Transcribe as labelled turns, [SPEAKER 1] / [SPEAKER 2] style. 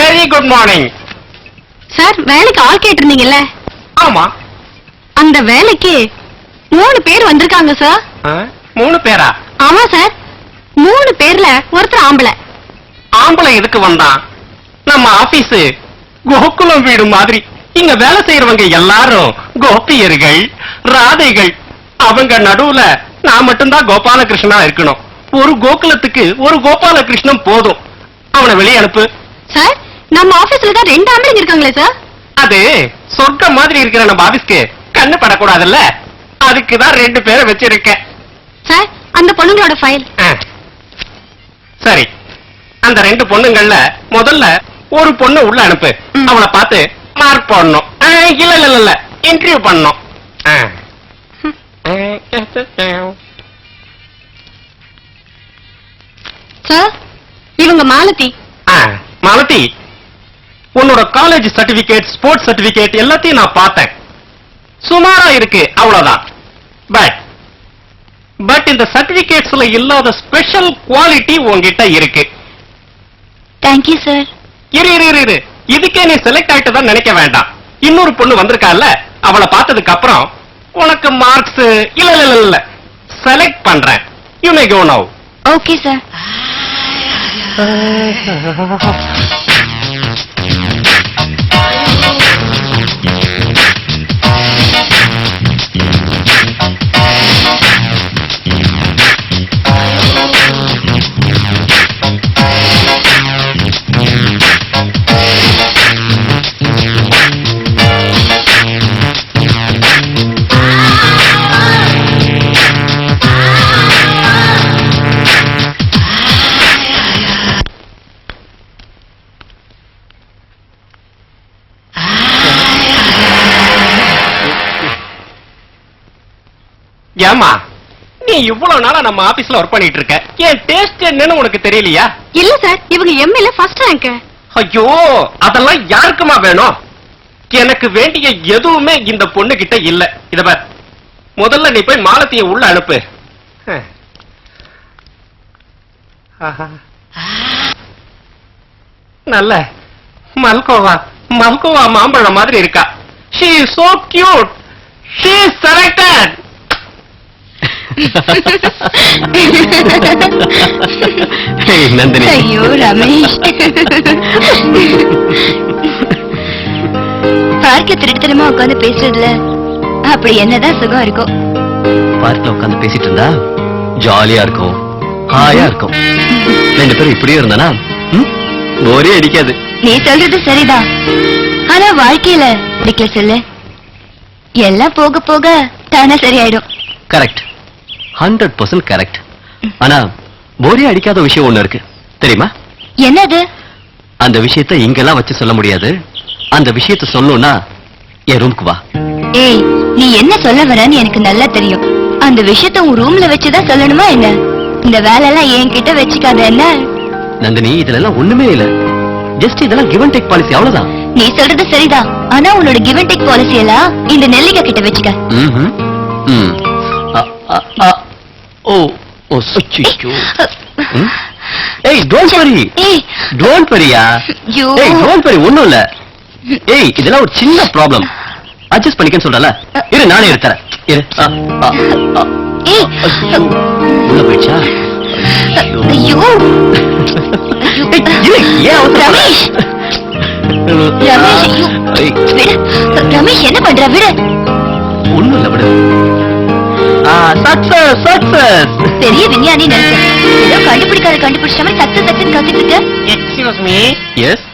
[SPEAKER 1] Very good morning.
[SPEAKER 2] Sir, வேலைக்கு ஆள் கேட்டிருந்தீங்கல்ல?
[SPEAKER 1] ஆமா.
[SPEAKER 2] அந்த வேலைக்கு 3 பேர் வந்திருக்காங்க சார்.
[SPEAKER 1] 3 பேரா?
[SPEAKER 2] ஆமா சார், 3 பேர்ல ஒருத்தர் ஆம்பளை.
[SPEAKER 1] ஆம்பளை எதுக்கு வந்தான்? நம்ம ஆபீஸ் கோகுலம் வீடு மாதிரி. இங்க வேலை செய்யறவங்க எல்லாரும் கோபியர்கள், ராதைகள். அவங்க நடுவுல நான் மட்டும்தான் கோபாலகிருஷ்ணனா இருக்கணும். ஒரு கோகுலத்துக்கு ஒரு கோபாலகிருஷ்ணன் போதும். அவனை வெளியே அனுப்பு.
[SPEAKER 2] சார், நம்ம ஆபீஸ்ல தான் 2 ஆம்பளைங்க இருக்காங்களே சார்.
[SPEAKER 1] அது சொர்க்கம் மாதிரி இருக்கிற நம்ம ஆபீஸ்க்கு கண்ணு படக்கூடாதுல்ல, அதுக்குதான் 2 பேரை வச்சிருக்கேன்.
[SPEAKER 2] சார், அந்த பொண்ணுங்களோட ஃபைல்.
[SPEAKER 1] சரி, அந்த 2 பொண்ணுங்கள்ல முதல்ல ஒரு பொண்ணு உள்ள அனுப்பு. அவளை பார்த்து மார்க் போடணும். இல்ல இல்ல இல்ல, இன்டர்வியூ பண்ணணும்.
[SPEAKER 2] சார், இவங்க மாலதி.
[SPEAKER 1] மாலதி, உன்னோட காலேஜ் சர்டிபிகேட், ஸ்போர்ட்ஸ் சர்டிபிகேட் எல்லாத்தையும் நான் பார்த்தேன். சுமாரா இருக்கு, அவ்வளவுதான். பட் இந்த சர்டிபிகேட்ஸ்ல இல்லாத ஸ்பெஷல் குவாலிட்டி உன்கிட்ட இருக்கு.
[SPEAKER 2] Thank you sir.
[SPEAKER 1] இரு, இதுக்கே நீ செலக்ட் ஆயிட்டு தான் நினைக்க வேண்டாம். இன்னொரு பொண்ணு வந்திருக்கால, அவளை பார்த்ததுக்கு அப்புறம் உனக்கு மார்க்ஸ் இல்ல செலக்ட் பண்றேன். யூ மே கோ நவ.
[SPEAKER 2] Okay sir.
[SPEAKER 1] ஏமா, நீ இவ்வளவு நாளா நம்ம ஆபீஸ்ல ஒர்க் பண்ணிட்டு இருக்க, என் டேஸ்ட் என்னன்னு உனக்கு தெரியலையா?
[SPEAKER 2] இல்ல சார், இவங்க எம்ஏல ஃபர்ஸ்ட் ரேங்க்.
[SPEAKER 1] ஐயோ, அதெல்லாம் யாருக்குமா வேணும்? எனக்கு வேண்டிய எதுவுமே இந்த பொண்ணு கிட்ட இல்ல. இத பார், முதல்ல நீ போய் மாலத்திய உள்ள அனுப்பு. நல்ல மல்கோவா மாம்பழம் மாதிரி இருக்கா. She is so cute. She is selected. Nandini.
[SPEAKER 2] ஐயோ ரமேஷ், பார்க்க திருட்டுத்தனமா உட்காந்து பேசுறதுல அப்படி என்னதான் சுகம் இருக்கும்?
[SPEAKER 3] பார்க்ல உட்காந்து பேசிட்டு இருந்தா ஜாலியா இருக்கும், ஹாயா இருக்கும். 2 பேரும் இப்படியே இருந்தானா போரே அடிக்காது.
[SPEAKER 2] நீ சொல்றது சரிதான், ஆனா வாழ்க்கையில பிடிக்கல சொல்லு, எல்லாம் போக போக தானே சரியாயிடும்.
[SPEAKER 3] Correct, 100% correct. ஆனா போரே அடிக்காத விஷயம் ஒண்ணு இருக்கு தெரியுமா?
[SPEAKER 2] என்னது?
[SPEAKER 3] அந்த விஷயத்தை இங்கெல்லாம் வச்சு சொல்ல முடியாது. அந்த விஷயத்தை சொல்லணும்னா என் ரூமுக்கு வா.
[SPEAKER 2] ஏய், நீ என்ன சொல்ல வரன்னு எனக்கு நல்லா தெரியும். அந்த விஷயத்தை உன் ரூம்ல வச்சுதான் சொல்லணுமா என்ன? இந்த வேலை எல்லாம் என்கிட்ட வச்சுக்காத என்ன?
[SPEAKER 3] நந்தினி, இதுல எல்லாம் ஒண்ணுமே இல்ல. ஜஸ்ட் இதெல்லாம் கிவ் அண்ட் டேக் பாலிசி, அவ்வளவுதான்.
[SPEAKER 2] நீ சொல்றது சரிதான், ஆனா உன்னோட கிவ் அண்ட் டேக் பாலிசி எல்லாம் இந்த நெல்லிக்கா கிட்ட வச்சுக்க.
[SPEAKER 3] ஓ ஓ சச்சிச்சோ. ஏய், டோன்ட் வரி. டோன்ட் வரியா. ஏய், டோன்ட் வரி, ஒண்ணும் இல்ல. ஏய், இதெல்லாம் ஒரு சின்ன ப்ராப்ளம், அட்ஜஸ்ட் பண்ணிக்கன்னு சொல்றல. இரு, நானே எடுத்துறேன். இரு.
[SPEAKER 2] ஏய்,
[SPEAKER 3] உள்ள போயிடுச்சா?
[SPEAKER 2] ஐயோ, ரமேஷ், ரமேஷ் என்ன பண்ற? விடு.
[SPEAKER 3] ஒண்ணும் இல்ல, விடு. Success success.
[SPEAKER 2] பெரிய விஞ்ஞானி நினைச்சேன், ஏதோ கண்டுபிடிக்காத கண்டுபிடிச்ச மாதிரி சக்சஸ் சக்சஸ் கத்திட்டு இருக்க.
[SPEAKER 1] Excuse me.
[SPEAKER 3] எஸ்.